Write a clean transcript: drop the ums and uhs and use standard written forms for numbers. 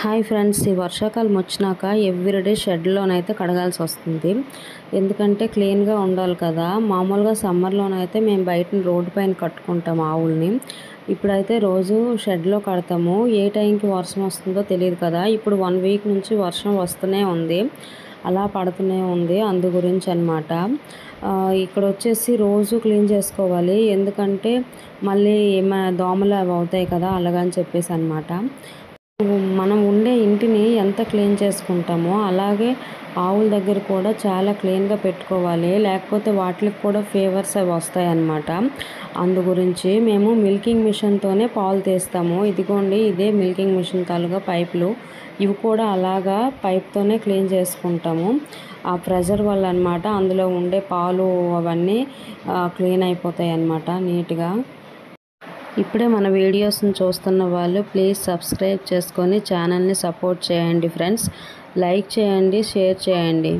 Hi friends, ఈ వర్షాకాలం వచ్చినాక ఎవ్రీడే షెడ్లోనైతే కడగాల్సి వస్తుంది. ఎందుకంటే క్లీన్గా ఉండాలి కదా. మామూలుగా సమ్మర్లోనైతే మేము బయట రోడ్డు పైన కట్టుకుంటాం ఆవుల్ని. ఇప్పుడైతే రోజు షెడ్లో కడతాము. ఏ టైంకి వర్షం వస్తుందో తెలియదు కదా. ఇప్పుడు 1 వీక్ నుంచి వర్షం వస్తూనే ఉంది, అలా పడుతూనే ఉంది. అందు గురించి అనమాట. ఇక్కడ వచ్చేసి రోజు క్లీన్ చేసుకోవాలి, ఎందుకంటే మళ్ళీ ఏమైనా దోమలు అవి అవుతాయి కదా, అలాగని చెప్పేసి అనమాట. మనం ఉండే ఇంటిని ఎంత క్లీన్ చేసుకుంటామో అలాగే ఆవుల దగ్గర కూడా చాలా క్లీన్గా పెట్టుకోవాలి, లేకపోతే వాటికి కూడా ఫీవర్స్ అవి వస్తాయన్నమాట. అందు గురించి మేము మిల్కింగ్ మిషన్తోనే పాలు తీస్తాము. ఇదిగోండి, ఇదే మిల్కింగ్ మిషన్ తాలూగా పైపులు. ఇవి కూడా అలాగా పైప్తోనే క్లీన్ చేసుకుంటాము. ఆ ప్రెజర్ వల్ల అనమాట అందులో ఉండే పాలు అవన్నీ క్లీన్ అయిపోతాయి అన్నమాట నీట్గా. ఇప్పుడే మన వీడియోస్ని చూస్తున్న వాళ్ళు ప్లీజ్ సబ్స్క్రైబ్ చేసుకొని ఛానల్ని సపోర్ట్ చేయండి ఫ్రెండ్స్. లైక్ చేయండి, షేర్ చేయండి.